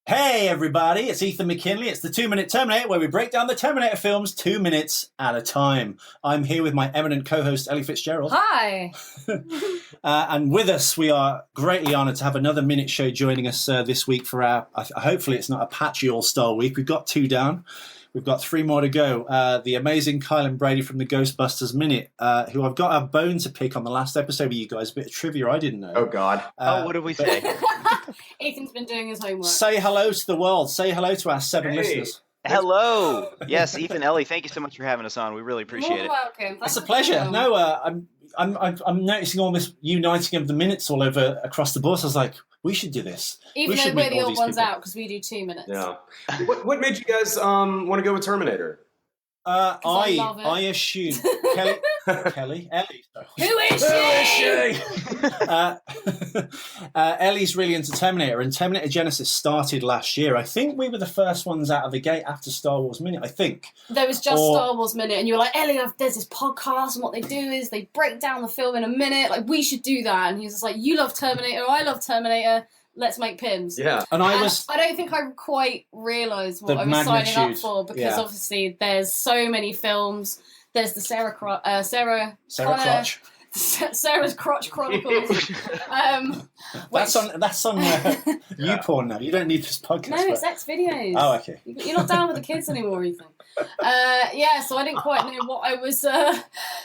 Hey everybody, it's Ethan McKinley. It's the 2-Minute Terminator, where we break down the Terminator films 2 minutes at a time. I'm here with my eminent co-host Ellie Fitzgerald. Hi. And with us, we are greatly honoured to have another Minute Show joining us this week for our, hopefully it's not a patchy all-star week. We've got 2 down. We've got 3 more to go. The amazing Kyle and Brady from the Ghostbusters Minute, who I've got a bone to pick on the last episode with you guys. A bit of trivia I didn't know. Oh, God. What did we say? Ethan's been doing his homework. Say hello to the world. Say hello to our 7 listeners. Hello. Yes, Ethan, Ellie, thank you so much for having us on. We really appreciate it. Welcome. It's a pleasure. No, I'm noticing all this uniting of the minutes all over across the board. So I was like, we should do this. Even though we're the old ones out because we do 2 minutes. Yeah. What made you guys want to go with Terminator? I assume Ellie. Who is she? Ellie's really into Terminator, and Terminator Genesis started last year. I think we were the first ones out of the gate after Star Wars Minute. I think there was just Star Wars Minute, and you were like, Ellie, there's this podcast, and what they do is they break down the film in a minute. Like, we should do that. And he was just like, you love Terminator, I love Terminator. Let's make Pims. Yeah. And I don't think I quite realised what I was signing up for, because obviously there's so many films. There's the Sarah Crotch. Sarah's Crotch Chronicles. That's on YouPorn now. You don't need this podcast. No, it's X videos. Oh, okay. You're not down with the kids anymore, Ethan. So I didn't quite know what I was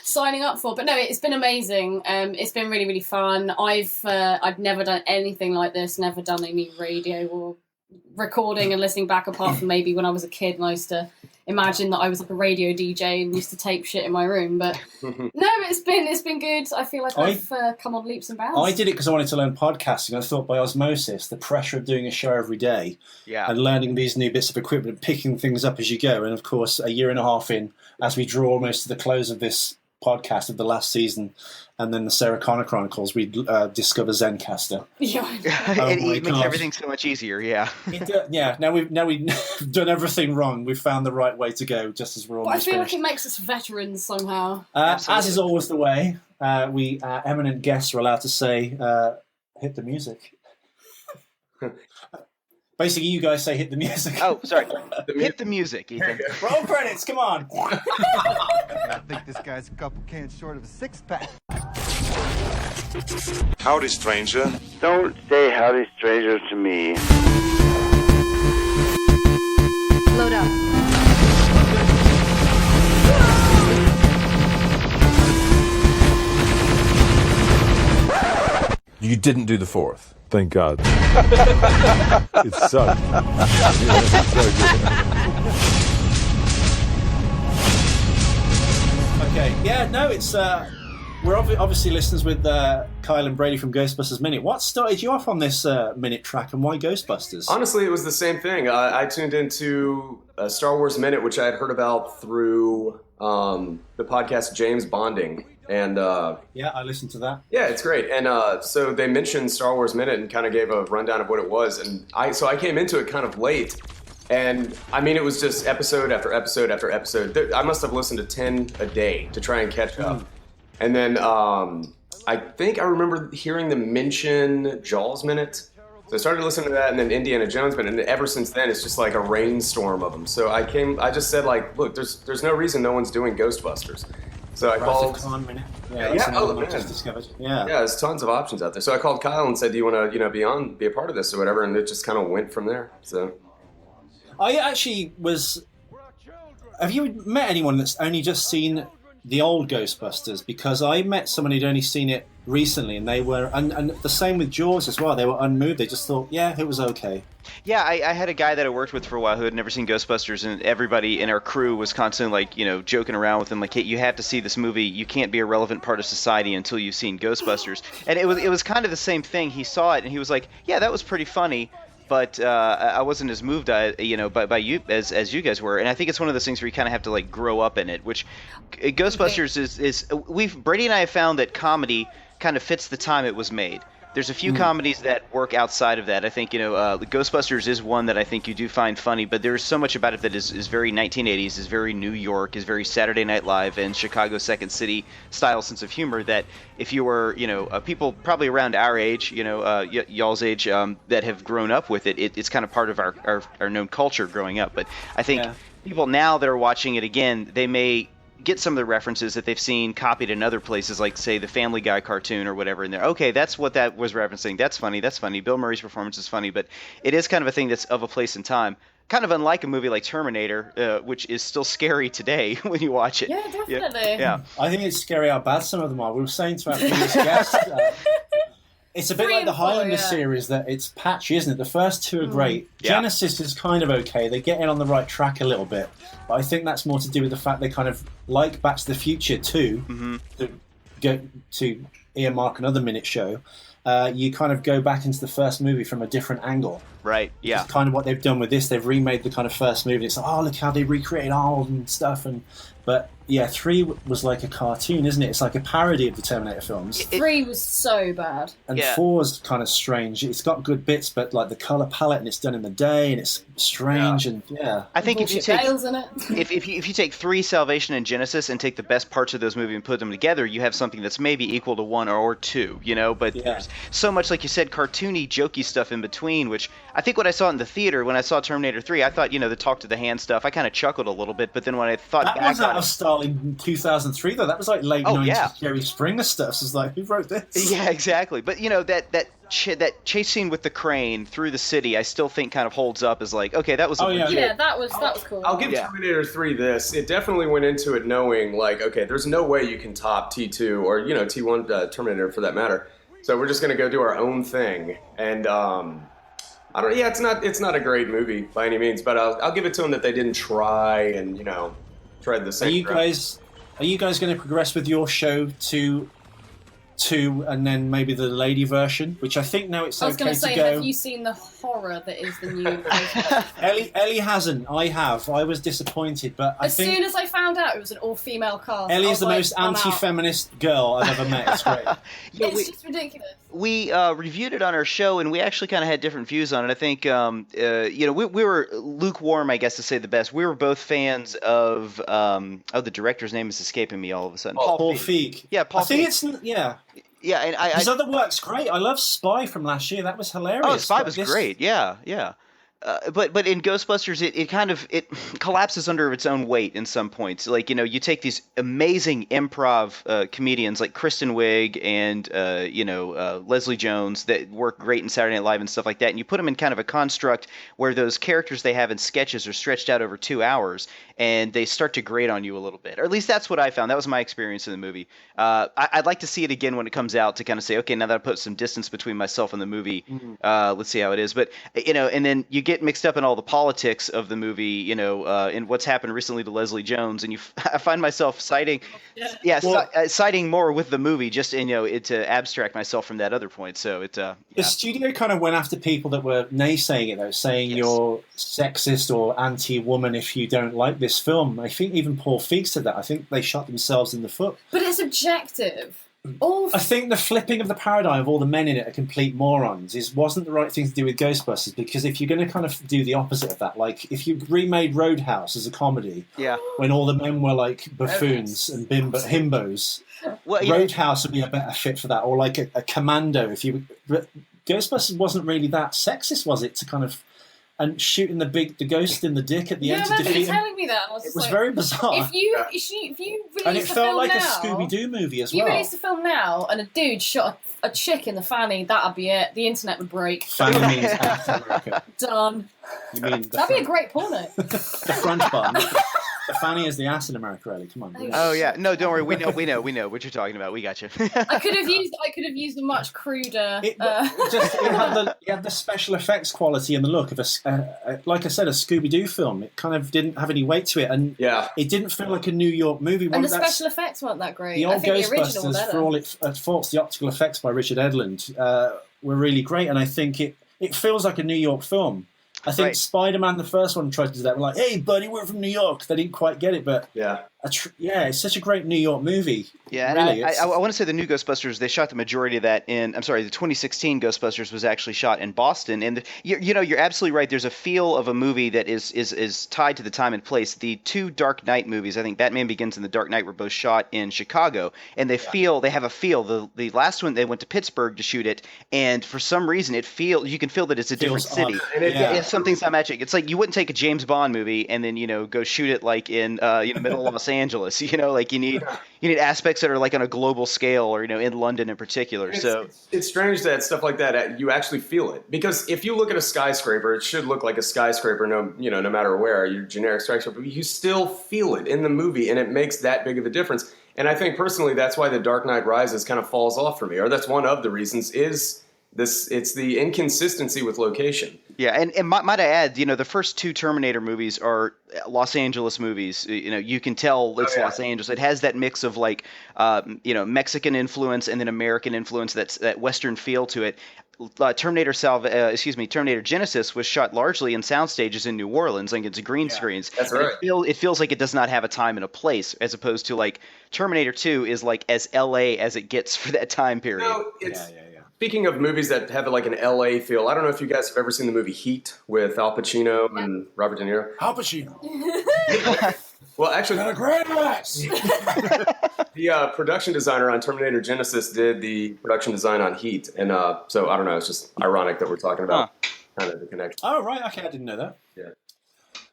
signing up for, but no, it's been amazing. It's been really, really fun. I've never done anything like this. Never done any radio or recording and listening back, apart from maybe when I was a kid and I used to imagine that I was like a radio DJ and used to tape shit in my room. But no, it's been good. I feel like I've come on leaps and bounds. I did it because I wanted to learn podcasting. I thought by osmosis, the pressure of doing a show every day and learning these new bits of equipment and picking things up as you go. And of course, a year and a half in, as we draw almost to the close of this podcast of the last season, and then the Sarah Connor Chronicles, we discover Zencaster. Yeah, it makes everything so much easier. Yeah, Now we've done everything wrong. We've found the right way to go, just as we're almost finished. I feel finished. like it makes us veterans somehow. As is always the way, we eminent guests are allowed to say, "Hit the music." Basically, you guys say, "Hit the music." Oh, sorry. Hit the music, Ethan. Roll credits. Come on. I think this guy's a couple cans short of a 6-pack. Howdy, stranger. Don't say howdy, stranger, to me. Load up. You didn't do the 4th. Thank God. It sucked. Okay. Yeah. No. It's we're obviously listeners with Kyle and Brady from Ghostbusters Minute. What started you off on this minute track, and why Ghostbusters? Honestly, it was the same thing. I tuned into Star Wars Minute, which I had heard about through the podcast James Bonding. And I listened to that. Yeah, it's great. And so they mentioned Star Wars Minute and kind of gave a rundown of what it was. And I came into it kind of late. And I mean, it was just episode after episode after episode. I must have listened to 10 a day to try and catch up. And then I think I remember hearing them mention Jaws Minute. So I started listening to that, and then Indiana Jones Minute. And ever since then, it's just like a rainstorm of them. So I just said, like, look, there's no reason no one's doing Ghostbusters. So I called. Minute. Just discovered. Yeah, there's tons of options out there. So I called Kyle and said, "Do you want to, be a part of this or whatever?" And it just kind of went from there. So I actually was. Have you met anyone that's only just seen the old Ghostbusters? Because I met someone who'd only seen it recently, and they were, and the same with Jaws as well. They were unmoved. They just thought, yeah, it was okay. Yeah, I had a guy that I worked with for a while who had never seen Ghostbusters, and everybody in our crew was constantly joking around with him, like, hey, you have to see this movie. You can't be a relevant part of society until you've seen Ghostbusters. And it was kind of the same thing. He saw it and he was like, yeah, that was pretty funny, but I wasn't as moved by you as you guys were. And I think it's one of those things where you kind of have to like grow up in it. Which Ghostbusters is Brady and I have found that comedy kind of fits the time it was made. There's a few comedies that work outside of that. I think, the Ghostbusters is one that I think you do find funny, but there's so much about it that is very 1980s, is very New York, is very Saturday Night Live and Chicago Second City style sense of humor that if you were, people probably around our age, y'all's age, that have grown up with it, it's kind of part of our known culture growing up. But I think people now that are watching it again, they may get some of the references that they've seen copied in other places, like say the Family Guy cartoon or whatever in there. Okay, that's what that was referencing. That's funny. Bill Murray's performance is funny, but it is kind of a thing that's of a place and time. Kind of unlike a movie like Terminator, which is still scary today when you watch it. Yeah, definitely. Yeah. I think it's scary how bad some of them are. We were saying to our previous guest, it's a bit like the Highlander series that it's patchy, isn't it? The first two are great. Genesis is kind of okay. They get in on the right track a little bit. But I think that's more to do with the fact they kind of, like Back to the Future 2, to go to earmark another minute show, you kind of go back into the first movie from a different angle. Right, yeah. It's kind of what they've done with this. They've remade the kind of first movie. It's like, oh, look how they recreated Arnold and stuff. But yeah, 3 was like a cartoon, isn't it? It's like a parody of the Terminator films. 3 was so bad. And 4's kind of strange. It's got good bits, but like the color palette, and it's done in the day, and it's strange, and I think if you take in it. if you take 3, Salvation, and Genesis, and take the best parts of those movies and put them together, you have something that's maybe equal to 1 or 2. But there's so much, like you said, cartoony, jokey stuff in between. Which I think when I saw it in the theater, when I saw Terminator 3, I thought the talk to the hand stuff, I kind of chuckled a little bit. But then when I thought that back was out of style in 2003, though. That was like late 90s Jerry Springer stuff. So it's like, who wrote this? Yeah, exactly. But that chase scene with the crane through the city, I still think kind of holds up as like, okay, that was that was cool. I'll give Terminator 3 this. It definitely went into it knowing like, okay, there's no way you can top T2 or T1 Terminator for that matter. So we're just gonna go do our own thing. And I don't. Yeah, it's not a great movie by any means, but I'll give it to them that they didn't try and tread the same. Are you guys going to progress with your show to 2 and then maybe the lady version, which I think now it's okay to go? I was going to say, have you seen the horror that is the new Ellie hasn't. I have. I was disappointed, but I think... As soon as I found out it was an all-female cast, Ellie is the most anti-feminist girl I've ever met. It's great. It's just ridiculous. We reviewed it on our show, and we actually kind of had different views on it. I think, we were lukewarm, I guess to say the best. We were both fans of, the director's name is escaping me all of a sudden. Paul Feig. Yeah, Paul Feig. I think it's, Yeah, and his other work's great. I love Spy from last year. That was hilarious. Oh, Spy was great. Yeah. But in Ghostbusters, it kind of collapses under its own weight in some points. Like you take these amazing improv comedians like Kristen Wiig and Leslie Jones that work great in Saturday Night Live and stuff like that, and you put them in kind of a construct where those characters they have in sketches are stretched out over 2 hours, and they start to grate on you a little bit. Or at least that's what I found. That was my experience in the movie. I'd like to see it again when it comes out to kind of say, okay, now that I put some distance between myself and the movie, let's see how it is. But and then you get mixed up in all the politics of the movie, in what's happened recently to Leslie Jones, and I find myself citing more with the movie just to abstract myself from that other point. So the studio kind of went after people that were naysaying it, though, saying you're sexist or anti-woman if you don't like this film. I think even Paul Feig said that. I think they shot themselves in the foot. But it's objective. I think the flipping of the paradigm of all the men in it are complete morons wasn't the right thing to do with Ghostbusters, because if you're going to kind of do the opposite of that, like if you remade Roadhouse as a comedy, when all the men were like buffoons and himbos, Roadhouse would be a better fit for that, or like a Commando. Ghostbusters wasn't really that sexist, was it? To kind of shooting the ghost in the dick at the end to defeat him. Telling me that. It was very bizarre. If you release and it felt like now, a Scooby-Doo movie as well. well. You release a film now, and a dude shot a chick in the fanny, that'd be it. The internet would break. Fanny means African America. Done. You mean that'd be a great porno. The front bun. The fanny is the ass in America, Ellie. Come on. Oh yeah, no, don't worry. We know what you're talking about. We got you. I could have used a much cruder. It had the special effects quality and the look of like I said, a Scooby-Doo film. It kind of didn't have any weight to it, and it didn't feel like a New York movie. And the special effects weren't that great. The old Ghostbusters, for all its faults, the optical effects by Richard Edlund were really great, and I think it feels like a New York film. I think Right. Spider-Man, the first one, tried to do that. We're like, hey, buddy, we're from New York. They didn't quite get it, but Yeah. it's such a great New York movie. Yeah, and really, I want to say the new Ghostbusters, they shot the majority of that in, I'm sorry, the 2016 Ghostbusters was actually shot in Boston. And, you're absolutely right. There's a feel of a movie that is tied to the time and place. The two Dark Knight movies, I think Batman Begins and The Dark Knight, were both shot in Chicago. And they have a feel. The last one, they went to Pittsburgh to shoot it. And for some reason, you can feel that it's a different Feels city. odd. And It's something's not matching. It's like you wouldn't take a James Bond movie and then, go shoot it like in middle of Los Angeles. Like you need aspects that are like on a global scale, or in London in particular. It's strange that stuff like that you actually feel it, because if you look at a skyscraper, it should look like a skyscraper, no matter where your generic skyscraper, but you still feel it in the movie, and it makes that big of a difference. And I think personally that's why The Dark Knight Rises kind of falls off for me, or that's one of the reasons is this. It's the inconsistency with location. Yeah, and might I add, the first two Terminator movies are Los Angeles movies. You can tell it's Los Angeles. It has that mix of like, Mexican influence and then American influence. That Western feel to it. Terminator Genesis was shot largely in sound stages in New Orleans, like it's green screens. That's right. It feels like it does not have a time and a place, as opposed to like Terminator 2 is like as LA as it gets for that time period. Speaking of movies that have like an LA feel, I don't know if you guys have ever seen the movie Heat with Al Pacino and Robert De Niro. Al Pacino. Well, actually, Got a great ass. the production designer on Terminator Genesis did the production design on Heat, and so I don't know. It's just ironic that we're talking about kind of the connection. Oh, right. Okay, I didn't know that. Yeah.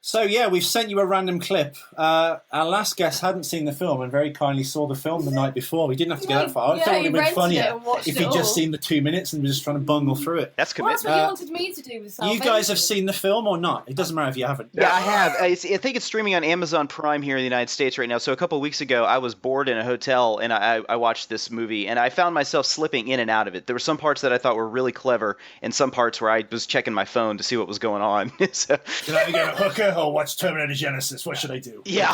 So, yeah, we've sent you a random clip. Our last guest hadn't seen the film and very kindly saw the film the night before. We didn't have to go that far. I thought it would have been funnier if he'd just seen the 2 minutes and was just trying to bungle through it. That's Well, that's commitment. what you wanted me to do with You guys have seen the film or not? It doesn't matter if you haven't. Yeah, I have. I think it's streaming on Amazon Prime here in the United States right now. So a couple of weeks ago, I was bored in a hotel, and I watched this movie, and I found myself slipping in and out of it. There were some parts that I thought were really clever, and some parts where I was checking my phone to see what was going on. So, Did I get a hooker or watch Terminator Genesis? What should I do? yeah.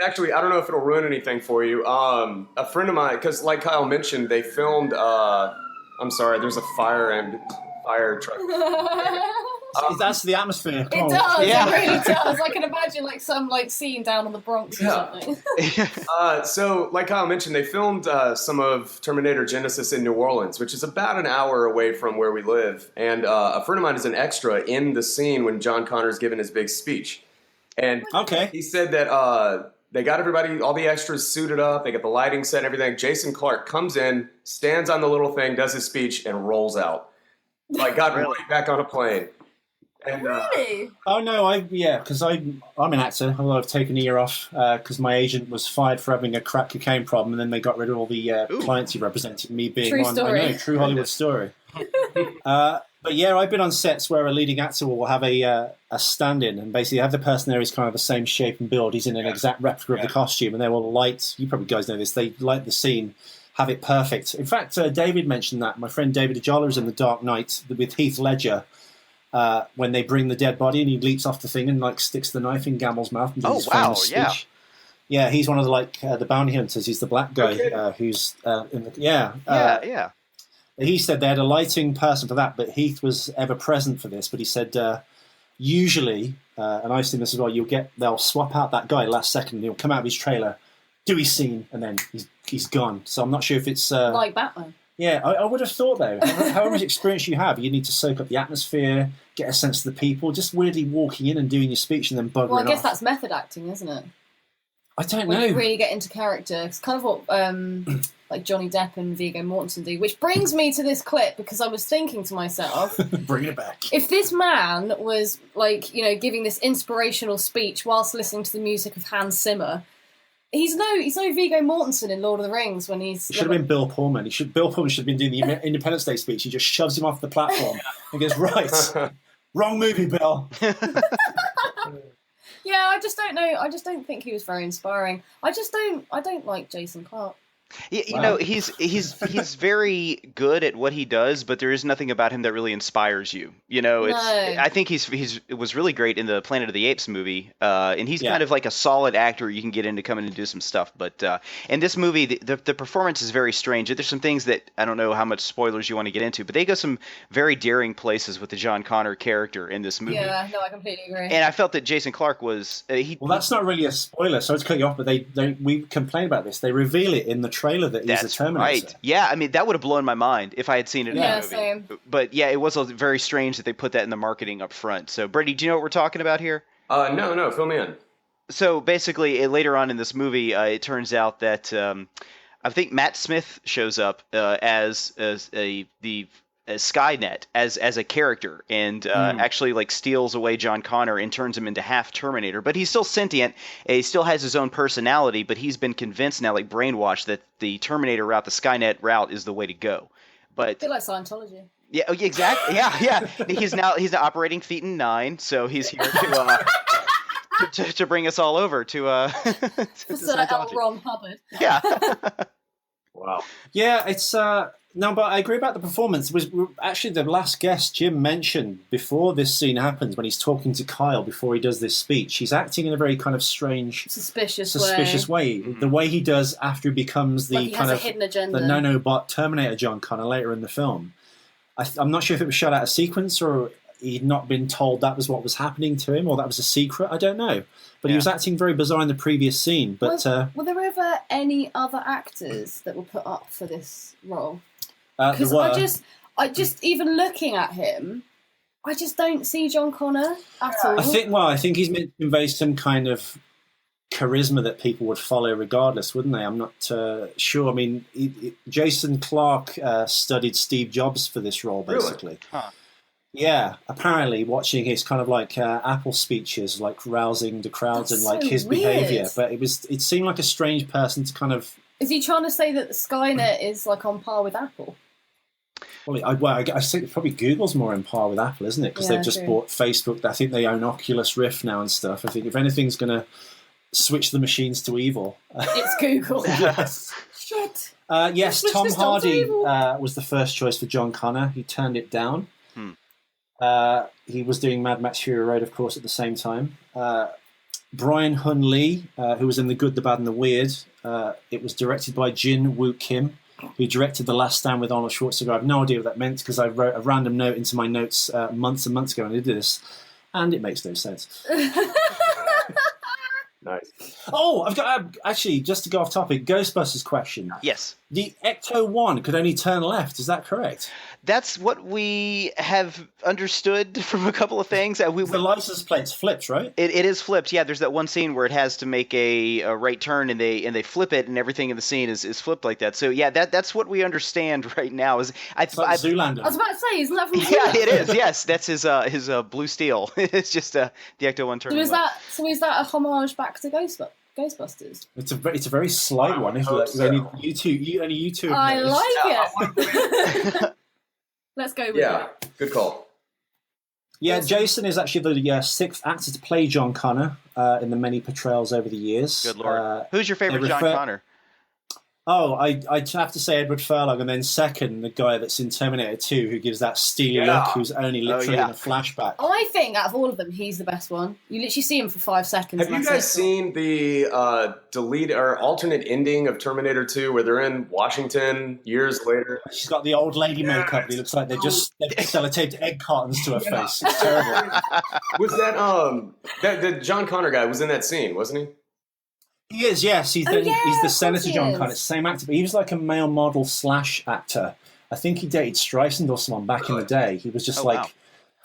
Actually, I don't know if it'll ruin anything for you. A friend of mine, because like Kyle mentioned, they filmed. I'm sorry, there's a fire truck. That's the atmosphere. It does. It really does. I can imagine like some scene down on the Bronx or something. So, like Kyle mentioned, they filmed some of Terminator Genesis in New Orleans, which is about an hour away from where we live. And a friend of mine is an extra in the scene when John Connor's giving his big speech. And he said that they got everybody, all the extras suited up. They got the lighting set and everything. Jason Clarke comes in, stands on the little thing, does his speech, and rolls out. Like, got right back on a plane. And, Really? Oh no, because I'm an actor. Although I've taken a year off because my agent was fired for having a crack cocaine problem, and then they got rid of all the clients he represented. Me being True one, story. I know, true Hollywood story. But yeah, I've been on sets where a leading actor will have a stand-in, and basically have the person there is kind of the same shape and build. He's in an exact replica of the costume, and they will light. You probably guys know this. They light the scene, have it perfect. In fact, David mentioned that. My friend David Ajola is in The Dark Knight with Heath Ledger. When they bring the dead body and he leaps off the thing and sticks the knife in Gamel's mouth and does his famous speech. Yeah, he's one of the bounty hunters. He's the black guy who's in the He said they had a lighting person for that, but Heath was ever present for this. But he said usually, and I've seen this as well, they'll swap out that guy last second. He'll come out of his trailer, do his scene, and then he's gone. So I'm not sure if it's like Batman. Yeah, I would have thought, though, however much experience you have, you need to soak up the atmosphere, get a sense of the people, just weirdly walking in and doing your speech and then buggering off. Well, I guess that's method acting, isn't it? I don't when know. You really get into character. It's kind of what like Johnny Depp and Viggo Mortensen do, which brings me to this clip, because I was thinking to myself... Bringing it back. If this man was, giving this inspirational speech whilst listening to the music of Hans Zimmer... He's no Viggo Mortensen in Lord of the Rings when he's... It should have been Bill Pullman. Bill Pullman should have been doing the Independence Day speech. He just shoves him off the platform and goes, right, wrong movie, Bill. Yeah, I just don't know. I just don't think he was very inspiring. I don't like Jason Clarke. You know, he's very good at what he does, but there is nothing about him that really inspires you. You know, No. I think it was really great in the Planet of the Apes movie, and he's kind of like a solid actor you can get into coming and do some stuff. But in this movie, the performance is very strange. There's some things that I don't know how much spoilers you want to get into, but they go some very daring places with the John Connor character in this movie. Yeah, no, I completely agree. And I felt that Jason Clarke was Well, that's not really a spoiler. Sorry to cut you off, but we complain about this. They reveal it in the trailer that he's a Terminator. Right. Yeah, I mean, that would have blown my mind if I had seen it in the movie. Same. But yeah, it was very strange that they put that in the marketing up front. So, Brady, do you know what we're talking about here? No, fill me in. So basically, later on in this movie, it turns out that I think Matt Smith shows up as Skynet as a character, and actually like steals away John Connor and turns him into half Terminator. But he's still sentient. He still has his own personality. But he's been convinced now, like brainwashed, that the Terminator route, the Skynet route, is the way to go. But a bit like Scientology. yeah, exactly. Yeah. He's now operating Thetan 9, so he's here to bring us all over to L. Ron Hubbard. Yeah. Wow. Yeah, it's no, but I agree about the performance. It was actually the last guest Jim mentioned before this scene happens, when he's talking to Kyle before he does this speech. He's acting in a very kind of strange, suspicious way. The way he does after he becomes the like he kind has of a hidden agenda. the nanobot Terminator John Connor later in the film. I'm not sure if it was shot out of sequence or he'd not been told that was what was happening to him, or that was a secret. I don't know. But he was acting very bizarre in the previous scene. But were there ever any other actors that were put up for this role? Because I just even looking at him, I just don't see John Connor at all. I think he's meant to convey some kind of charisma that people would follow regardless, wouldn't they? I'm not sure. I mean, Jason Clarke studied Steve Jobs for this role, basically. Really? Huh. Yeah, apparently watching his kind of like Apple speeches, like rousing the crowds. That's and like so his weird. behaviour. But it seemed like a strange person to kind of. Is he trying to say that Skynet is like on par with Apple? Well, I think probably Google's more in par with Apple, isn't it? Because they've just bought Facebook. I think they own Oculus Rift now and stuff. I think if anything's going to switch the machines to evil, It's Google. yes. Shit. Yes, Switch Tom this to Hardy evil. was the first choice for John Connor. He turned it down. He was doing Mad Max Fury Road, of course, at the same time. Brian Hun Lee, who was in The Good, the Bad, and the Weird. It was directed by Jin Woo Kim, who directed The Last Stand with Arnold Schwarzenegger. I have no idea what that meant because I wrote a random note into my notes months and months ago and I did this, and it makes no sense. Nice. Oh, I've got actually, just to go off topic, Ghostbusters question. Yes. The Ecto-1 could only turn left. Is that correct? That's what we have understood from a couple of things. The license plate's flipped, right? It is flipped. Yeah, there's that one scene where it has to make a right turn, and they flip it, and everything in the scene is flipped like that. So yeah, that's what we understand right now. It's like Zoolander. I was about to say, isn't that from Yeah, it is. Yes, that's his blue steel. It's just the Ecto-1 turn. So is that a homage back to Ghostbusters? It's a very slight one, isn't it? So. Only you two. Have I noticed. like it. Let's go with it. Good call. Yeah, Jason is actually the sixth actor to play John Connor in the many portrayals over the years. Good lord. Who's your favorite John Connor? Oh, I'd have to say Edward Furlong, and then second, the guy that's in Terminator 2 who gives that steely look, who's only literally in a flashback. I think out of all of them, he's the best one. You literally see him for 5 seconds. Have you guys seen the delete or alternate ending of Terminator 2 where they're in Washington years later? She's got the old lady makeup. It looks like they've sellotaped egg cartons to her face. It's terrible. Was that the John Connor guy was in that scene, wasn't he? He is, yes. He's the Senator John Connor. It's the same actor, but he was like a male model / actor. I think he dated Streisand or someone back in the day. He was just wow.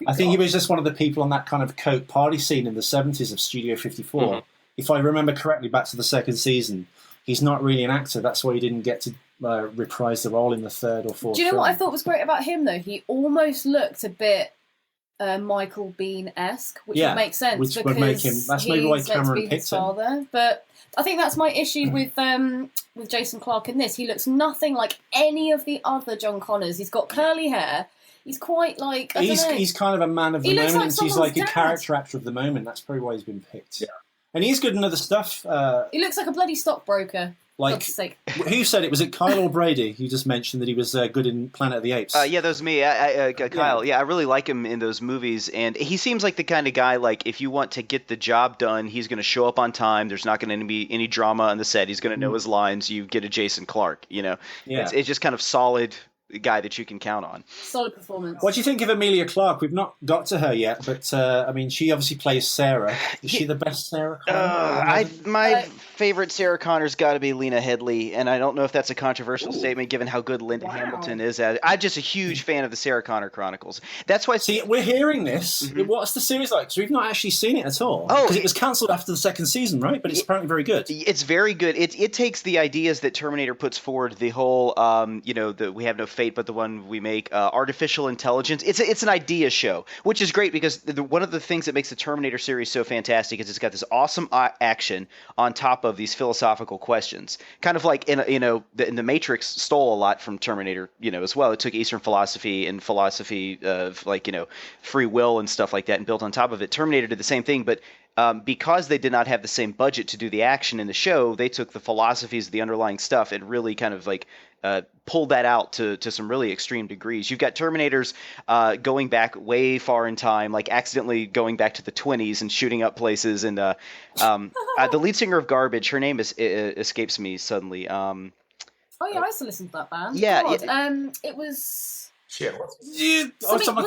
I think he was just one of the people on that kind of Coke party scene in the 70s of Studio 54. Mm-hmm. If I remember correctly, back to the second season, he's not really an actor. That's why he didn't get to reprise the role in the third or fourth. Do you know what I thought was great about him, though? He almost looked a bit Michael Bean-esque, which would make sense. Which because would make him. That's maybe why Cameron picked him. But I think that's my issue with Jason Clarke in this. He looks nothing like any of the other John Connors. He's got curly hair. He's quite like he's kind of a man of the moment. He's like a character actor of the moment. That's probably why he's been picked. Yeah. And he's good in other stuff. He looks like a bloody stockbroker. Like, God's sake. who said it? Was it Kyle or Brady? You just mentioned that he was good in Planet of the Apes. Yeah, that was me. Kyle. Yeah, I really like him in those movies, and he seems like the kind of guy, like, if you want to get the job done, he's going to show up on time. There's not going to be any drama on the set. He's going to know his lines. You get a Jason Clarke, you know. Yeah. It's just kind of solid guy that you can count on. Solid performance. What do you think of Emilia Clarke? We've not got to her yet, but I mean, she obviously plays Sarah. Is she the best Sarah Connor? My favorite Sarah Connor's got to be Lena Headey, and I don't know if that's a controversial statement given how good Linda Hamilton is at it. I'm just a huge fan of the Sarah Connor Chronicles. That's why. See, we're hearing this. What's the series like? Because we've not actually seen it at all. Oh, because it was cancelled after the second season, right? But it's apparently very good. It's very good. It takes the ideas that Terminator puts forward, the whole, we have no fate, but the one we make, artificial intelligence. It's an idea show, which is great because one of the things that makes the Terminator series so fantastic is it's got this awesome action on top of these philosophical questions. Kind of like in the Matrix stole a lot from Terminator, as well. It took Eastern philosophy and philosophy of free will and stuff like that and built on top of it. Terminator did the same thing, but because they did not have the same budget to do the action in the show, they took the philosophies, the underlying stuff, and really kind of pulled that out to some really extreme degrees. You've got Terminators going back way far in time, like accidentally going back to the 20s and shooting up places. And the lead singer of Garbage, her name escapes me suddenly. Oh yeah, I used to listen to that band. Yeah, it was. Shit. Was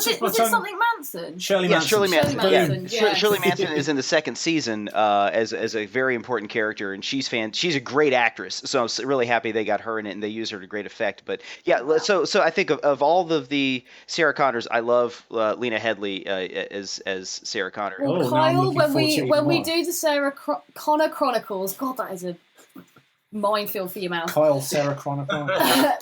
it something Manson? Shirley Manson. Shirley Manson. Yeah. Shirley Manson is in the second season as a very important character, and she's a great actress. So I'm really happy they got her in it and they used her to great effect. But yeah, so I think of all of the Sarah Connors, I love Lena Headey as Sarah Connor. Well, Kyle, when we do the Sarah Connor Chronicles, God, that is a minefield for your mouth. Kyle, Sarah Chronicle.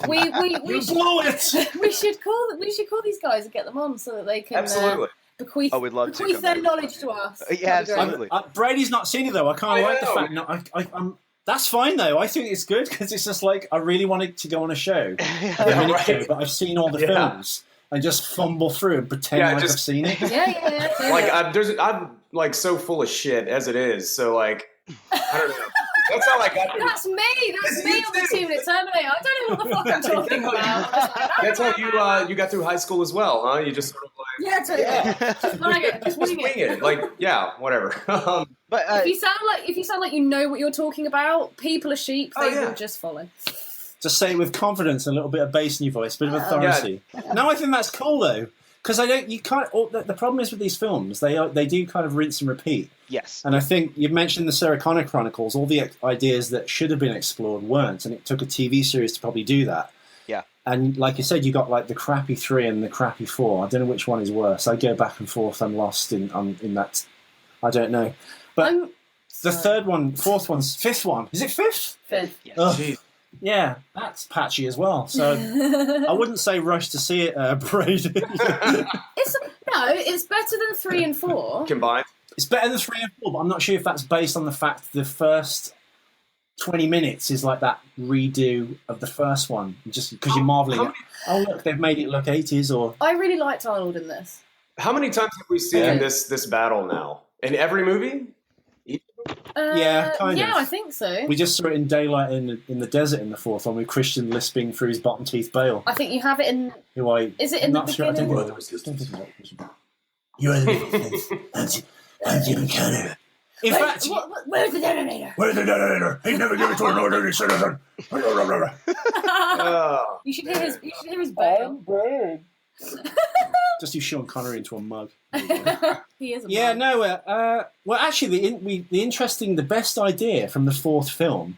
we blow it. We should call these guys and get them on so that they can absolutely bequeath we'd love to their knowledge to us. Yeah, absolutely. Brady's not seen it though. I kind of like the fact. No, I'm. That's fine though. I think it's good because it's just like I really wanted to go on a show, show, but I've seen all the films and just fumble through and pretend I've seen it. Yeah. Like I'm like so full of shit as it is. So like I don't know. That's how I got through. That's me on the 2-minute Terminator. I don't know what the fuck I'm talking about. That's how you got through high school as well, huh? You just sort of just wing it. Like, yeah, whatever. But if you sound like you know what you're talking about, people are sheep. They will just follow. Just say it with confidence and a little bit of bass in your voice, a bit of authority. No, I think that's cool though. Because the problem is with these films, they do kind of rinse and repeat. Yes. And I think you mentioned the Sarah Connor Chronicles, all the ideas that should have been explored weren't, and it took a TV series to probably do that. Yeah. And like you said, you got like the crappy 3 and the crappy 4. I don't know which one is worse. I go back and forth. I'm lost in that. I don't know. But the third one, fourth one, fifth one. Is it fifth? Fifth. Yes. Yeah, that's patchy as well. So I wouldn't say rush to see it, Brady. It's better than 3 and 4 combined. It's better than 3 and 4, but I'm not sure if that's based on the fact the first 20 minutes is like that redo of the first one, just because you're marveling at. Oh look, they've made it look 80s. Or I really liked Arnold in this. How many times have we seen this battle now? In every movie? Kind of. I think so. We just saw it in daylight in the desert in the fourth one with Christian lisping through his bottom teeth Bale. I think you have it in. Is it in the beginning? You are the little I'm Connor. In fact, where's the detonator? Where's the detonator? He never gave it to an ordinary citizen. You should hear his Bale. Just use Sean Connery into a mug. He is a mug. No, well, actually, the best idea from the fourth film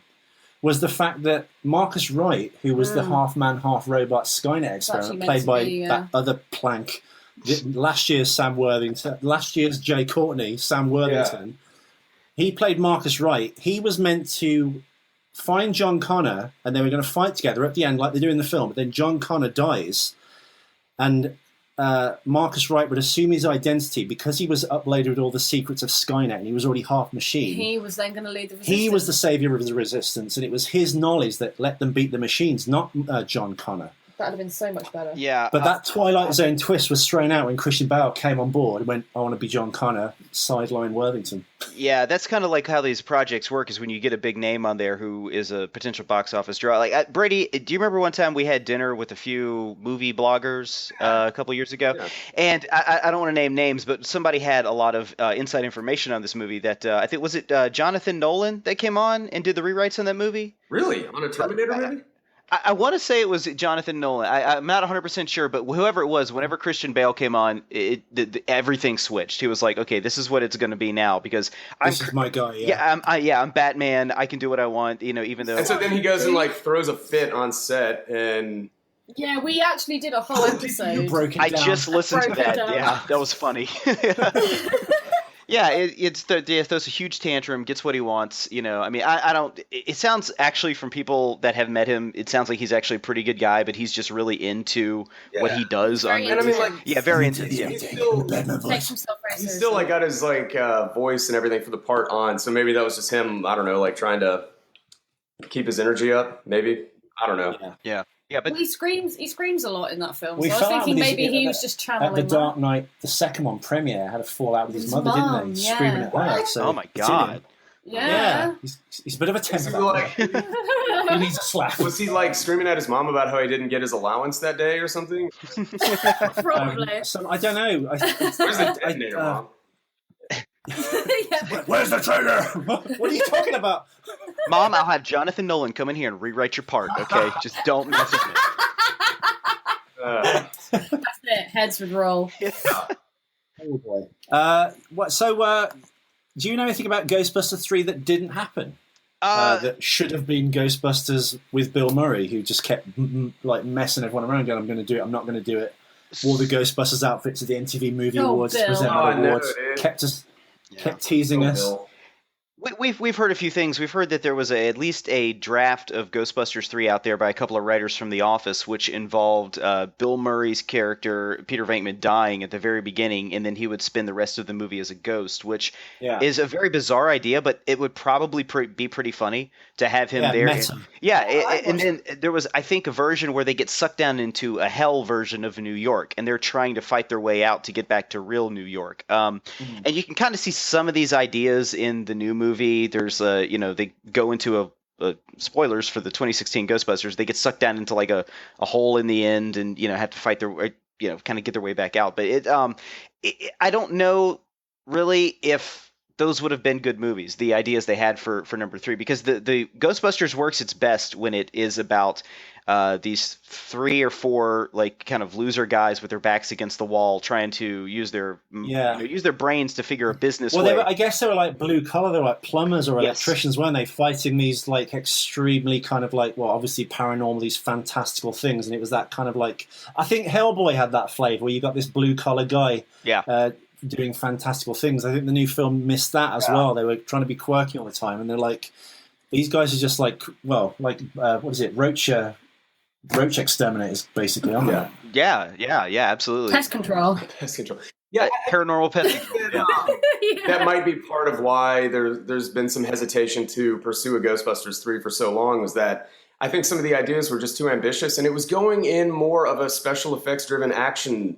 was the fact that Marcus Wright, who was the half-man, half-robot Skynet experiment, played by that other plank, last year's Jay Courtney, Sam Worthington, he played Marcus Wright. He was meant to find John Connor, and they were going to fight together at the end like they do in the film, but then John Connor dies, and Marcus Wright would assume his identity because he was uploaded with all the secrets of Skynet and he was already half machine. He was then going to lead the resistance. He was the savior of the resistance, and it was his knowledge that let them beat the machines, not John Connor. That'd have been so much better. Yeah. But that Twilight Zone twist was thrown out when Christian Bale came on board and went, I want to be John Connor, sideline Worthington. Yeah, that's kind of like how these projects work, is when you get a big name on there who is a potential box office draw. Like, Brady, do you remember one time we had dinner with a few movie bloggers a couple years ago? Yeah. And I don't want to name names, but somebody had a lot of inside information on this movie that I think, was it Jonathan Nolan that came on and did the rewrites on that movie? Really? On a Terminator movie? I want to say it was Jonathan Nolan. I'm not 100% sure, but whoever it was, whenever Christian Bale came on, everything switched. He was like, okay, this is what it's going to be now, because this is my guy, yeah. I'm Batman. I can do what I want, even though... And so then he goes and, throws a fit on set, and... Yeah, we actually did a whole episode. You broke it I down. just listened to that. Yeah, that was funny. Yeah, it throws a huge tantrum, gets what he wants. I don't. It sounds actually, from people that have met him, it sounds like he's actually a pretty good guy, but he's just really into what he does. Very very into. Yeah. He's still got his voice and everything for the part on. So maybe that was just him. I don't know, trying to keep his energy up. Maybe, I don't know. Yeah. Yeah, but he screams a lot in that film. We so I was thinking maybe he was just channeling at the Dark Knight, the second one premiere, had a fallout with his mother, didn't he? Yeah. Screaming at her. So oh my god! Yeah. He's a bit of a temper. He needs a slap. Was he screaming at his mom about how he didn't get his allowance that day or something? Probably. I don't know. Where's the detonator, Mom? Where's the trigger? What are you talking about? Mom, I'll have Jonathan Nolan come in here and rewrite your part, okay? Just don't mess with me. That's it. Heads would roll. Oh boy. Do you know anything about Ghostbusters 3 that didn't happen? That should have been Ghostbusters with Bill Murray, who just kept messing everyone around, going, I'm going to do it, I'm not going to do it. Wore the Ghostbusters outfit to the MTV Movie Awards, presented awards, kept teasing us. We've heard a few things. We've heard that there was at least a draft of Ghostbusters 3 out there by a couple of writers from The Office, which involved Bill Murray's character, Peter Venkman, dying at the very beginning, and then he would spend the rest of the movie as a ghost, which is a very bizarre idea, but it would probably be pretty funny to have him there. And then there was, I think, a version where they get sucked down into a hell version of New York, and they're trying to fight their way out to get back to real New York. And you can kind of see some of these ideas in the new movie. There's they go into a spoilers for the 2016 Ghostbusters. They get sucked down into a hole in the end, and have to fight their kind of get their way back out. But I don't know really if those would have been good movies, the ideas they had for number 3, because the Ghostbusters works its best when it is about these 3 or 4 kind of loser guys with their backs against the wall trying to use their use their brains to figure a business way. I guess they were blue collar. They were plumbers or electricians, weren't they? Fighting these extremely kind of obviously paranormal, these fantastical things. And it was that kind of I think Hellboy had that flavor where you got this blue collar guy. Doing fantastical things. I think the new film missed that as well. They were trying to be quirky all the time, and they're these guys are just what is it? Roach exterminators, basically, aren't they? Yeah, absolutely. Pest control. Yeah, paranormal pest control. That might be part of why there's been some hesitation to pursue a Ghostbusters 3 for so long, was that I think some of the ideas were just too ambitious, and it was going in more of a special effects driven action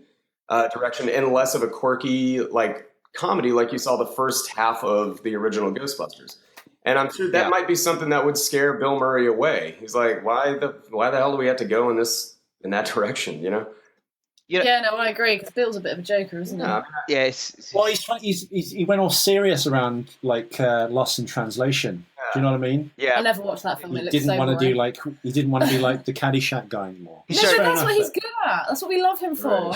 direction and less of a quirky comedy like you saw the first half of the original Ghostbusters. And I'm sure that might be something that would scare Bill Murray away. He's like, why the hell do we have to go in that direction, Yeah, no, I agree, because Bill's a bit of a joker, isn't he? Yeah. He went all serious around Lost in Translation. Do you know what I mean? Yeah. I never watched that film. He didn't want to be like the Caddyshack guy anymore. No, but that's what he's good at. That's what we love him for.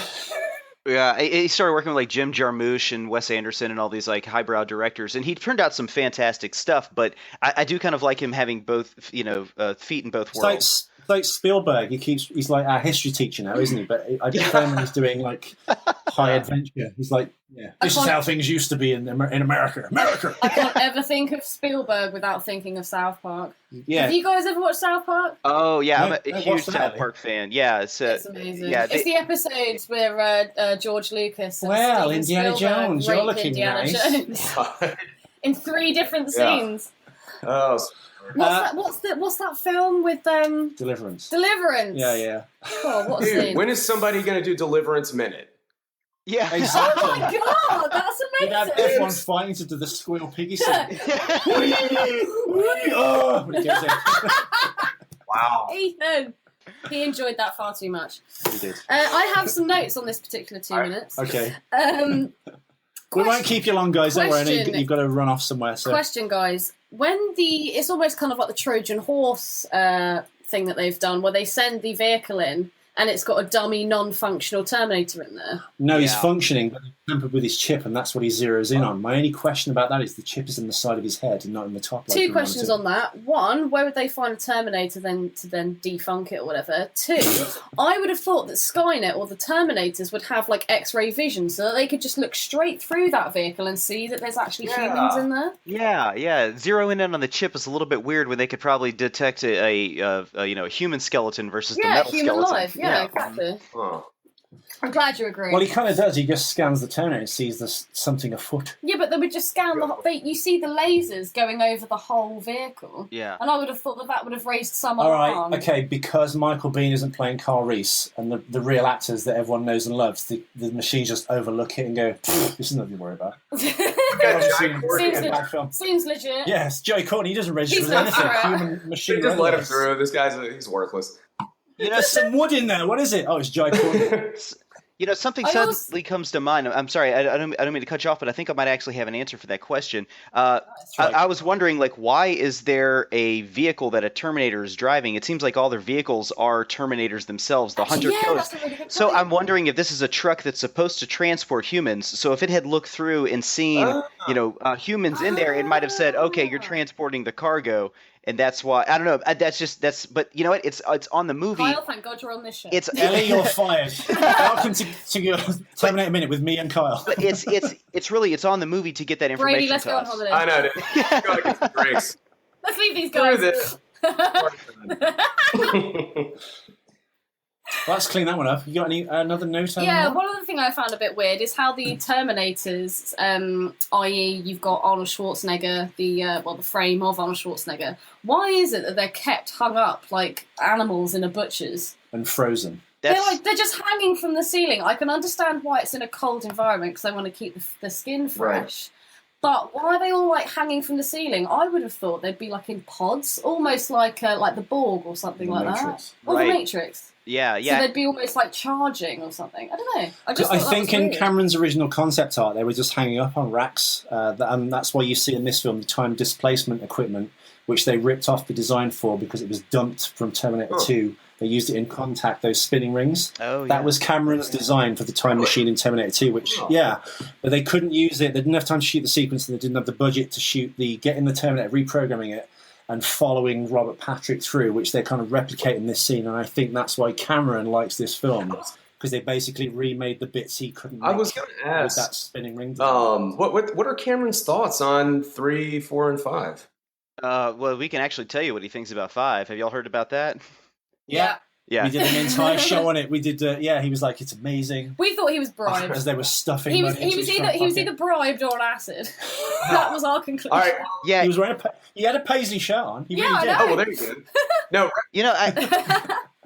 Yeah, he started working with Jim Jarmusch and Wes Anderson and all these highbrow directors, and he turned out some fantastic stuff. But I do kind of like him having both, feet in both worlds. Like Spielberg, he's like our history teacher now, isn't he? But I prefer him when he's doing high adventure. He's this is how things used to be in America. I can't ever think of Spielberg without thinking of South Park. Yeah. Have you guys ever watched South Park? Oh yeah, I'm a huge South Park fan. Yeah, it's amazing. Yeah, it's the episodes where George Lucas and Steven Indiana Spielberg Jones. You're looking Indiana nice. Jones in 3 different scenes. Oh. What's that film with Deliverance. Deliverance? Yeah. Oh, what a Dude, scene. when is somebody going to do Deliverance Minute? Yeah. Exactly. Oh my god, that's You'd have amazing. everyone fighting to do the Squeal Piggy song. Oh, when it goes in. Wow. Ethan, he enjoyed that far too much. He did. I have some notes on this particular 2 minutes. Okay. We We won't keep you long, guys. Don't worry. I know question. you've got to run off somewhere. So. Question, guys. It's almost kind of like the Trojan horse thing that they've done, where they send the vehicle in and it's got a dummy, non-functional Terminator in there. No, he's functioning, but he's tampered with his chip, and that's what he zeroes in on. My only question about that is the chip is in the side of his head and not in the top. Like 2 questions on that. 1, where would they find a Terminator to then defunk it or whatever? 2, I would have thought that Skynet or the Terminators would have like X-ray vision so that they could just look straight through that vehicle and see that there's actually humans in there. Yeah. Zeroing in on the chip is a little bit weird when they could probably detect a human skeleton versus the metal human skeleton. life. Yeah, exactly. Oh. I'm glad you agree. Well, he kind of does. He just scans the Terminator and sees there's something afoot. Yeah, but they would just scan the whole... You see the lasers going over the whole vehicle. Yeah. And I would have thought that would have raised some All alarm. right, okay, because Michael Biehn isn't playing Carl Reese and the real actors that everyone knows and loves, the machines just overlook it and go, this is nothing to worry about. Seems legit. Yes, Joey Courtney, he doesn't register He's with not anything. through. Human machine. Just let him otherwise. through. This he's worthless. There's some wood in there. What is it? Oh, it's Joey Courtney. Something suddenly comes to mind. I'm sorry, I don't mean to cut you off, but I think I might actually have an answer for that question. I was wondering, why is there a vehicle that a Terminator is driving? It seems like all their vehicles are Terminators themselves, the hunter-killers. That's a really good So point. I'm wondering if this is a truck that's supposed to transport humans. So if it had looked through and seen, humans in there, it might have said, "Okay, you're transporting the cargo." And that's why I don't know. But you know what? It's on the movie. Kyle, thank God you're on this show. Ellie, you're fired. Welcome to your Terminator Minute with me and Kyle. But it's on the movie to get that information. Brady, let's to go on us. holiday. I know. Dude. Gotta get some drinks. Let's leave these Screw guys. this. Well, let's clean that one up. You got another note on Yeah, that? one other thing I found a bit weird is how the Terminators, i.e. you've got Arnold Schwarzenegger, the frame of Arnold Schwarzenegger, why is it that they're kept hung up like animals in a butcher's? And frozen. They're just hanging from the ceiling. I can understand why it's in a cold environment because they want to keep the skin fresh. But why are they all hanging from the ceiling? I would have thought they'd be in pods, almost like the Borg or something The like Matrix. that. Or Right. the Matrix. Yeah. So they'd be almost charging or something. I don't know. I think in weird. Cameron's original concept art, they were just hanging up on racks. And that's why you see in this film the time displacement equipment, which they ripped off the design for because it was dumped from Terminator 2. They used it in Contact, those spinning rings. Oh, yeah. That was Cameron's design for the time machine in Terminator 2, but they couldn't use it. They didn't have time to shoot the sequence, and they didn't have the budget to shoot getting the Terminator, reprogramming it, and following Robert Patrick through, which they're kind of replicating this scene. And I think that's why Cameron likes this film, because they basically remade the bits he couldn't make I was going to ask with that spinning ring design. what are Cameron's thoughts on 3, 4, and 5? Well, we can actually tell you what he thinks about 5. Have y'all heard about that? Yeah. Yeah. We did an entire show on it. We did, he was like, it's amazing. We thought he was bribed. As they were stuffing He was money into his front either pocket. bribed or on acid. That was our conclusion. All right. Yeah. He was wearing he had a paisley shirt on. He Yeah, really I did. know. Oh, well, there you go. No, You know,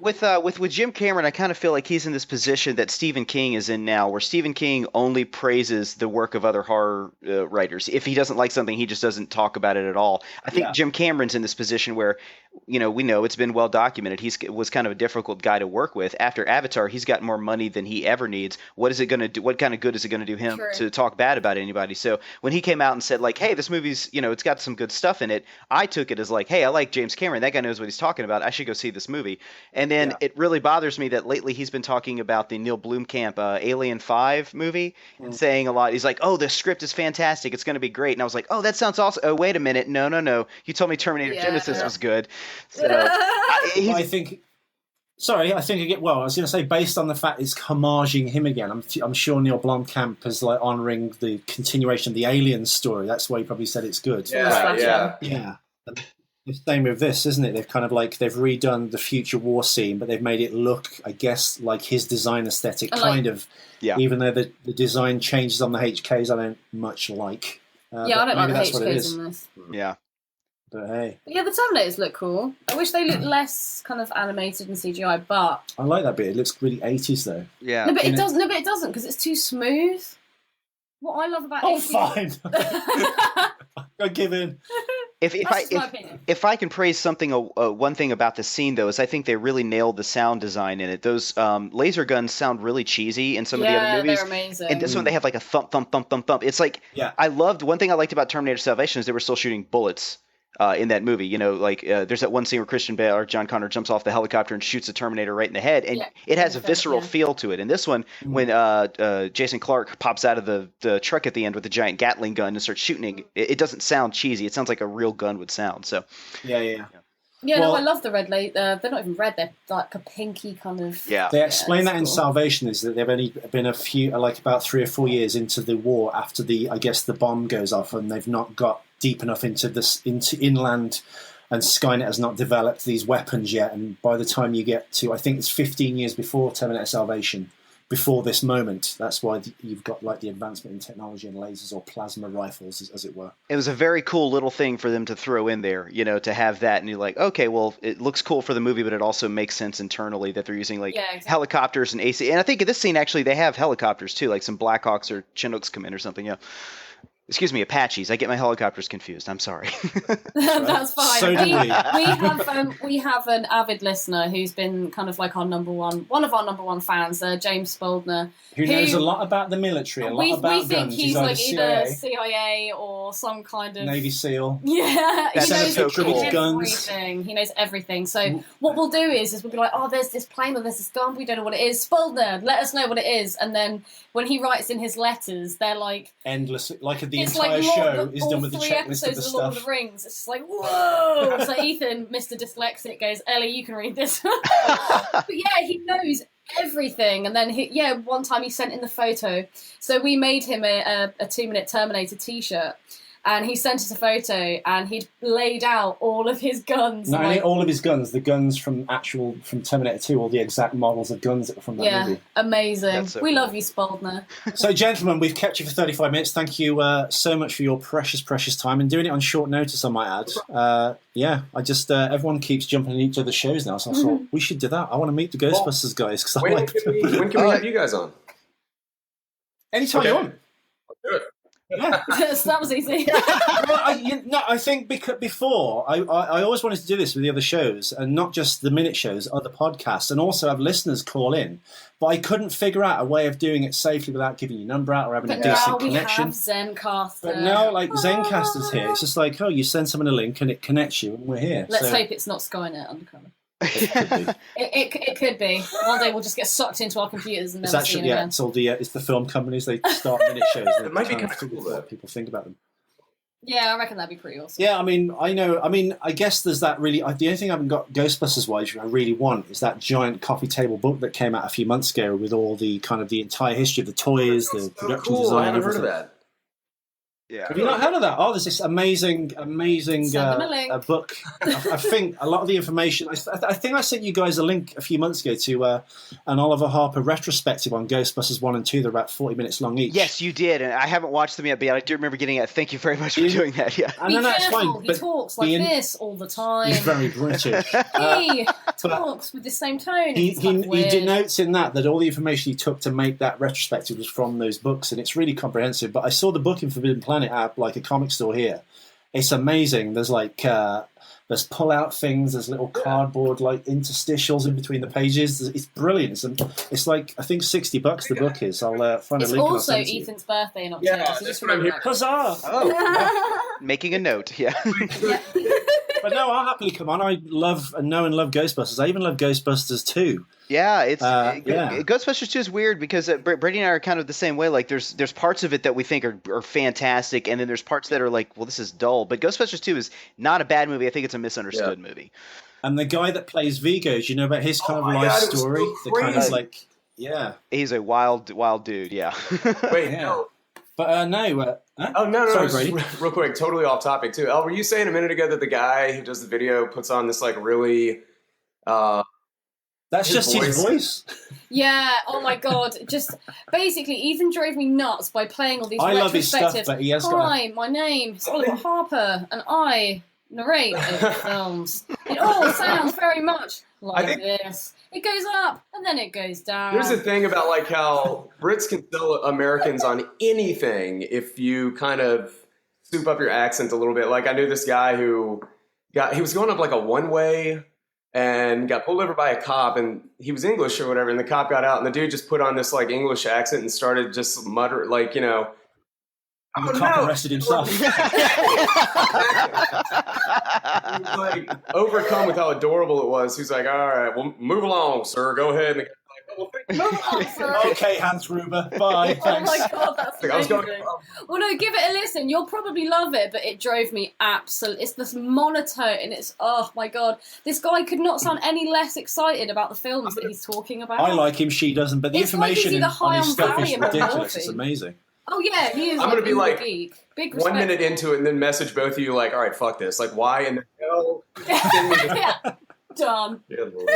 with Jim Cameron, I kind of feel like he's in this position that Stephen King is in now, where Stephen King only praises the work of other horror writers. If he doesn't like something, he just doesn't talk about it at all. I think Jim Cameron's in this position where, we know it's been well documented. He was kind of a difficult guy to work with. After Avatar, he's got more money than he ever needs. What is it going to do? What kind of good is it going to do him to talk bad about anybody? So when he came out and said hey, this movie's, it's got some good stuff in it, I took it as hey, I like James Cameron. That guy knows what he's talking about. I should go see this movie. And then it really bothers me that lately he's been talking about the Neil Blomkamp Alien 5 movie and saying a lot. He's like, oh, the script is fantastic. It's going to be great. And I was like, oh, that sounds awesome. Oh, wait a minute. No. You told me Terminator Genesis was good. So I think I was going to say, based on the fact it's homaging him again, I'm sure Neil Blomkamp is honouring the continuation of the Alien story. That's why he probably said it's good. yeah. The same with this, isn't it? They've kind of they've redone the future war scene, but they've made it look, I guess, like his design aesthetic, kind of. Yeah. Even though the design changes on the HKs, I don't much like. I don't like the HKs in this. Yeah. But hey, Yeah, the Terminators look cool. I wish they looked less kind of animated and CGI, but I like that bit. It looks really 80s though. Yeah. no, but it doesn't. No, but it doesn't because it's too smooth. What I love about Oh, 80s fine. I give in. If That's just my opinion. I can praise something, one thing about the scene though is I think they really nailed the sound design in it. Those laser guns sound really cheesy in some of the other movies. They're amazing. And this one they have like a thump, thump, thump, thump, thump. It's like I loved one thing I liked about Terminator Salvation is they were still shooting bullets. In that movie, you know, like there's that one scene where Christian Bale or John Connor jumps off the helicopter and shoots a Terminator right in the head, and it has a visceral feel to it. And this one, when Jason Clarke pops out of the truck at the end with the giant Gatling gun and starts shooting, it doesn't sound cheesy. It sounds like a real gun would sound. So Yeah, no, I love the red light. They're not even red; they're like a pinky kind of. Yeah, they explain that cool. in Salvation is that they've only been about 3 or 4 years into the war after the bomb goes off, and they've not got deep enough into inland, and Skynet has not developed these weapons yet. And by the time you get to, I think it's 15 years before Terminator Salvation, before this moment, that's why you've got like the advancement in technology and lasers or plasma rifles, as it were. It was a very cool little thing for them to throw in there, you know, to have that, and you're like, okay, well, it looks cool for the movie, but it also makes sense internally that they're using helicopters and AC. And I think in this scene actually they have helicopters too, like some Blackhawks or Chinooks come in or something. Yeah. Excuse me, Apaches. I get my helicopters confused. I'm sorry. That's fine. So do we have an avid listener who's been kind of like one of our number one fans, James Spaldner, who knows a lot about the military, a lot about we think guns. he's either like either CIA or some kind of Navy SEAL. Yeah, That's he knows so cool. everything. He knows everything. So what we'll do is we'll be like, oh, there's this plane or there's this gun. We don't know what it is. Spaldner, let us know what it is. And then when he writes in his letters, they're like endless, like the it's entire like show is done with the three checklist of the episodes of Lord of stuff. the Rings. It's just like, whoa! So Ethan, Mr. Dyslexic, goes, Ellie, you can read this. But yeah, he knows everything. And then one time he sent in the photo. So we made him a 2-minute Terminator t-shirt. And he sent us a photo, and he'd laid out all of his guns. Not only all of his guns, the guns from Terminator 2, all the exact models of guns that were from that movie. Amazing. So we cool. love you, Spaldner. So, gentlemen, we've kept you for 35 minutes. Thank you so much for your precious, precious time, and doing it on short notice, I might add. I just everyone keeps jumping in each other's shows now, so I thought we should do that. I want to meet the Ghostbusters guys because I like them. When can we have you guys on? Anytime you want. Do it. Yeah. So that was easy. Well, I think before I always wanted to do this with the other shows, and not just the minute shows, other podcasts, and also have listeners call in. But I couldn't figure out a way of doing it safely without giving your number out or having a decent connection. But now we have Zencaster. But now, like Zencaster's here, it's just like, you send someone a link and it connects you, and we're here. Let's hope it's not Skynet undercover. It could be. It could be. One day we'll just get sucked into our computers and never see it again. It's all it's the film companies. They start minute shows. It might be kind of cool what people think about them. Yeah, I reckon that'd be pretty awesome. Yeah, I guess there's that really. The only thing I haven't got Ghostbusters wise I really want is that giant coffee table book that came out a few months ago with all the kind of the entire history of the toys, the production design. I haven't heard of that. Yeah. Have you not heard of that? Oh, there's this amazing book. I think a lot of the information. I think I sent you guys a link a few months ago to an Oliver Harper retrospective on Ghostbusters 1 and 2. They're about 40 minutes long each. Yes, you did, and I haven't watched them yet, but I do remember getting it. Thank you very much for doing that. Yeah. Be careful. He talks like this all the time. He's very British. He talks with the same tone. He denotes in that all the information he took to make that retrospective was from those books, and it's really comprehensive. But I saw the book in Forbidden Planet at like a comic store here. It's amazing. There's like there's pull-out things. There's little cardboard like interstitials in between the pages. It's brilliant. It's like I think $60 the book is. I'll find a link. It's also Ethan's birthday in October. Yeah, so that's just what I'm remember here. that. Huzzah! Making a note. Yeah. But no, I'll happily come on. I love Ghostbusters. I even love Ghostbusters 2. Yeah, Ghostbusters 2 is weird because Brady and I are kind of the same way. Like, there's parts of it that we think are fantastic, and then there's parts that are like, well, this is dull. But Ghostbusters 2 is not a bad movie. I think it's a misunderstood movie. And the guy that plays Vigo, do you know about his kind of life story? The kind of like, he's a wild dude. Yeah. Wait, no. But no. Huh? Oh no! Sorry, Brady. Real quick, totally off topic too. El, were you saying a minute ago that the guy who does the video puts on this like really? That's just his voice. Yeah. Oh my god! Just basically, Ethan drove me nuts by playing all these. I love his stuff, but he has got. Hi, my name is Oliver Harper, and I narrated films. It all sounds very much like this. It goes up and then it goes down. Here's the thing about like how Brits can sell Americans on anything if you kind of soup up your accent a little bit. Like I knew this guy who he was going up like a one-way and got pulled over by a cop, and he was English or whatever, and the cop got out and the dude just put on this like English accent and started just muttering like, you know, the cop arrested himself. He was like overcome with how adorable it was. He's like, all right, well, move along, sir. Go ahead. And the guy's like, well, Move on, sir. Okay, Hans Gruber. Bye. Oh Thanks. my god, that's I was amazing. Well, no, give it a listen. You'll probably love it, but it drove me absolutely. It's this monotone, and it's oh my god. This guy could not sound any less excited about the films that he's talking about. I like him. She doesn't. But the It's like information he's either on high his on stuff is Valium or ridiculous. morphine. It's amazing. Oh yeah, he is. I'm gonna be like geek. Big 1 minute respect. into it and then message both of you like, all right, fuck this. Like, why in the hell? Yeah, done. Yeah, Lord.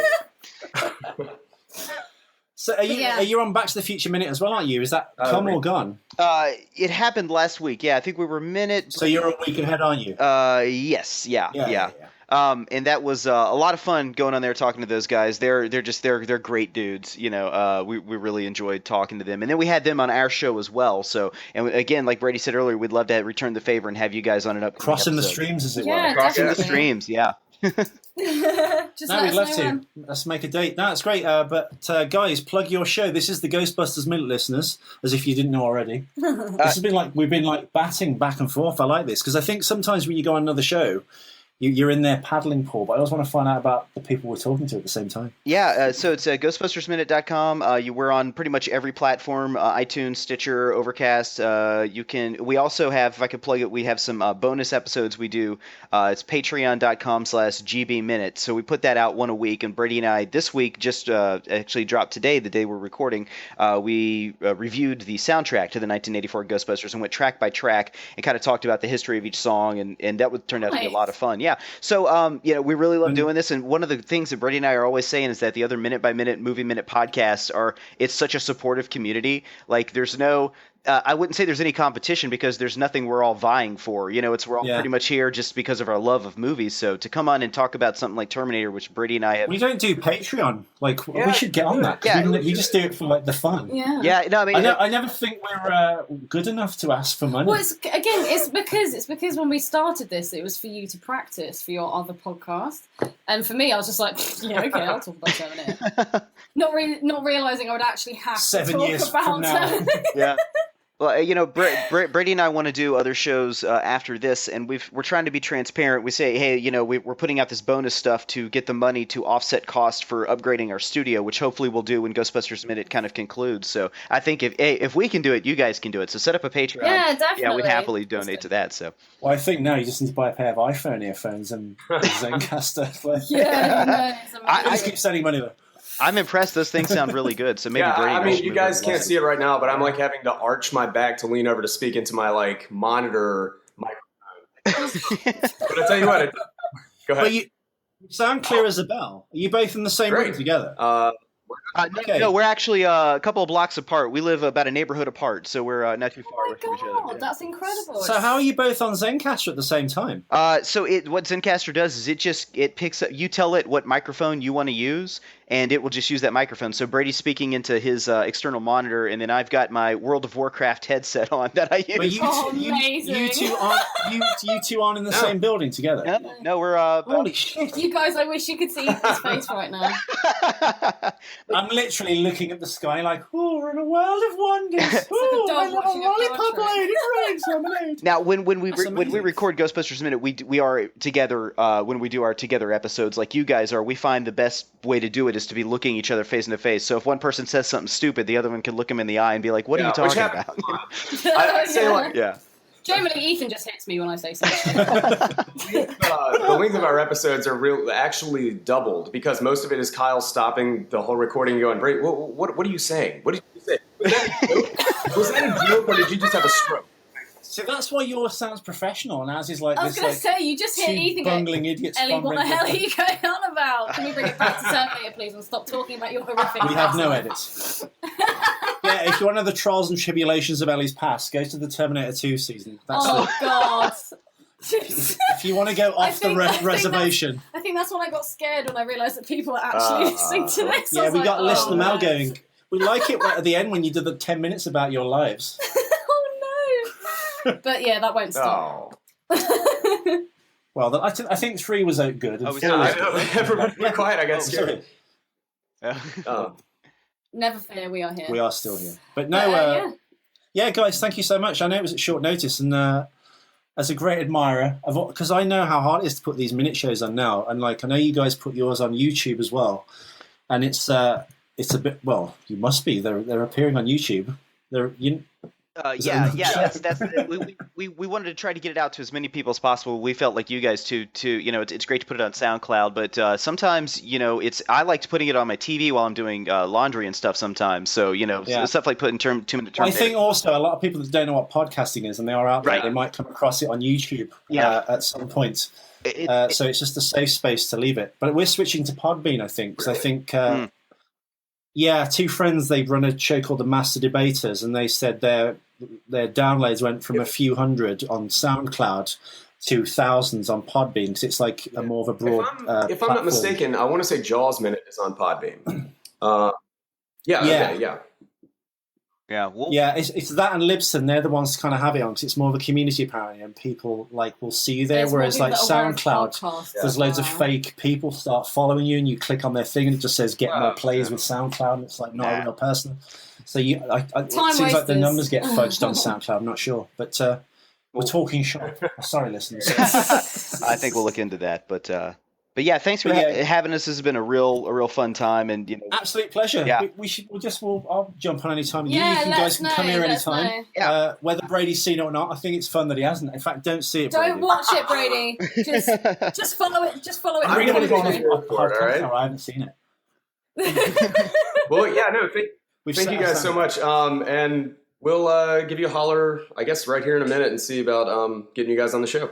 So are you on Back to the Future Minute as well, aren't you? Is that come or gone? It happened last week. Yeah, I think we were minute. So you're a week ahead, aren't you? Yes. Yeah. And that was a lot of fun going on there talking to those guys. They're great dudes. You know, we really enjoyed talking to them, and then we had them on our show as well. So, and again, like Brady said earlier, we'd love to return the favor and have you guys on an upcoming Crossing the episode. streams, as it Yeah, were. Crossing the definitely. streams. Yeah. Just No, let we'd us love know to. when. Let's make a date. No, it's great. But guys, plug your show. This is the Ghostbusters Minute, listeners, as if you didn't know already. This has been like we've been like batting back and forth. I like this because I think sometimes when you go on another show, you're in their paddling pool, but I always want to find out about the people we're talking to at the same time. Yeah, so it's ghostbustersminute.com. We're on pretty much every platform, iTunes, Stitcher, Overcast. We also have, if I could plug it, we have some bonus episodes we do. It's patreon.com/gbminute. So we put that out one a week, and Brady and I this week just actually dropped today, the day we're recording. We reviewed the soundtrack to the 1984 Ghostbusters and went track by track and kind of talked about the history of each song, and that turned out to be a lot of fun. Yeah. So, we really love doing this. And one of the things that Brady and I are always saying is that the other Minute by Minute, Movie Minute podcasts it's such a supportive community. Like there's no, I wouldn't say there's any competition because there's nothing we're all vying for. You know, we're all pretty much here just because of our love of movies. So to come on and talk about something like Terminator, which Brady and I have. We don't do Patreon. Like we should get on that. Yeah. We just do it for like the fun. Yeah. Yeah. No, I mean, I never think we're good enough to ask for money. Well, it's because when we started this, it was for you to practice for your other podcast, and for me, I was just like, yeah, okay, I'll talk about Terminator. not realizing I would actually have 7 to talk years about from now. Terminator. yeah. Well, Brady and I want to do other shows after this, and we're trying to be transparent. We say, hey, we're putting out this bonus stuff to get the money to offset cost for upgrading our studio, which hopefully we'll do when Ghostbusters Minute kind of concludes. So I think if we can do it, you guys can do it. So set up a Patreon. Yeah, definitely. Yeah, we'd happily donate to that. So. Well, I think now you just need to buy a pair of iPhone earphones and a Zencaster. Yeah, no, it's amazing. I just keep sending money though. I'm impressed. Those things sound really good. So maybe Brady. I mean, you should guys move can't over. see it right now, but I'm like having to arch my back to lean over to speak into my like monitor microphone. But I tell you what, go ahead. But you sound clear as a bell. Are you both in the same room Great. together? No, we're actually a couple of blocks apart. We live about a neighborhood apart, so we're not too far away from each other. God, that's incredible. So how are you both on Zencaster at the same time? So what Zencastr does is it picks up. You tell it what microphone you want to use, and it will just use that microphone. So Brady's speaking into his external monitor, and then I've got my World of Warcraft headset on that I use. But you two aren't in the same building together. No, we're Holy shit! You guys, I wish you could see his face right now. I'm literally looking at the sky like, oh, we're in a world of wonders. Oh, dog my little watching a lollipop portrait. lady rains lemonade. Now, when we amazing. record Ghostbusters Minute, we are together. When we do our together episodes, like you guys are, we find the best way to do it is to be looking each other face to face. So if one person says something stupid, the other one can look them in the eye and be like, "What are you talking about?" I'd say like Yeah. Generally, Ethan just hits me when I say something. the length of our episodes are actually doubled because most of it is Kyle stopping the whole recording and going, "Brady, what are you saying? What did you say? Was that a joke or did you just have a stroke?" So that's why yours sounds professional, and ours is like I was this. going to Like, say, you just hear two Ethan go, bungling idiots. Ellie, what the bumbling hell are idiots. you going on about? Can we bring it back to Terminator, please, and stop talking about your horrific We have no past? edits. Yeah, if you want to know the trials and tribulations of Ellie's past, go to the Terminator 2 season. That's Oh, it. God. If you want to go off the reservation. I think that's when I got scared when I realised that people are actually listening to this. Yeah, we got listener mail no. going. We like it at the end when you did the 10 minutes about your lives. Oh no! But yeah, that won't stop. Oh. Well, I think 3 was out good. Oh, Yeah, I know. Everybody be quiet. I got sorry. scared. Never fear, we are here. We are still here. But no, yeah, guys, thank you so much. I know it was at short notice, and as a great admirer of, because I know how hard it is to put these minute shows on now, and like I know you guys put yours on YouTube as well, and it's a bit, well, you must be. They're appearing on YouTube. That's we wanted to try to get it out to as many people as possible. We felt like you guys too. It's great to put it on SoundCloud, but sometimes I like putting it on my TV while I'm doing laundry and stuff. Sometimes, so stuff like putting 2 minute. I think also a lot of people that don't know what podcasting is and they are out there, they might come across it on YouTube at some point. So it's just a safe space to leave it. But we're switching to Podbean, I think, because I think. Yeah, 2 friends, they run a show called The Master Debaters, and they said their downloads went from a few hundred on SoundCloud to thousands on Podbean, because it's like a more of a broad If I'm not mistaken, I want to say Jaws Minute is on Podbean. It's that and Libsyn. They're the ones to kind of have it on, because it's more of a community apparently, and people will see you there. There's whereas more like people that are aware of SoundCloud, podcasts there's as loads of well. fake people start following you, and you click on their thing, and it just says get more plays with SoundCloud, and it's like not a real person. So it seems like the numbers get fudged on SoundCloud. I'm not sure, but we're talking shop. Sorry, listeners. I think we'll look into that, but yeah, thanks for having us. This has been a real fun time, and absolute pleasure. Yeah. I'll jump on any time. Yeah, you guys can come here anytime. Yeah. Whether Brady's seen it or not, I think it's fun that he hasn't. In fact, don't see it. Don't Brady. watch it, Brady. Just follow it. Just follow it. I'm really going to go on Brady. a podcast. Right? No, I haven't seen it. Well, yeah, no, thank you guys so much. And we'll give you a holler, I guess, right here in a minute and see about getting you guys on the show.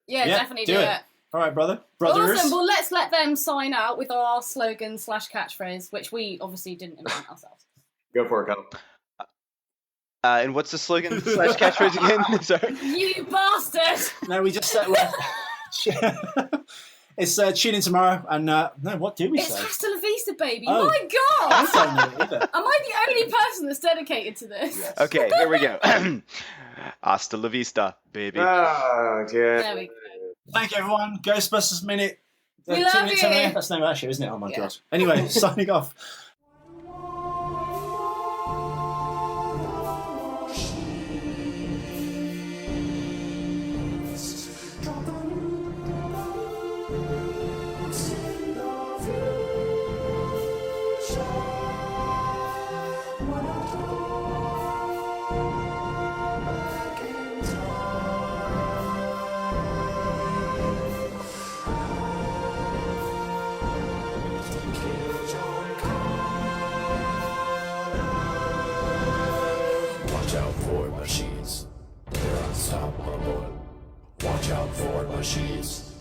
Yeah, definitely do it. All right, brothers. Awesome. Well, let's let them sign out with our slogan / catchphrase, which we obviously didn't invent ourselves. Go for it, Kyle. And what's the slogan / catchphrase again? Sorry. You bastard! No, we just said. It's tune in tomorrow, and no, what do we say? It's hasta la vista, baby. Oh. My God! I don't know either. Am I the only person that's dedicated to this? Yes. Okay, here we go. Hasta la vista, baby. Oh, yeah. There we go. Thank you, everyone. Ghostbusters Minute. We love you. That's the name of that show, isn't it? Oh my God. Anyway, signing off. Watch out for machines. They're unstoppable. Watch out for machines.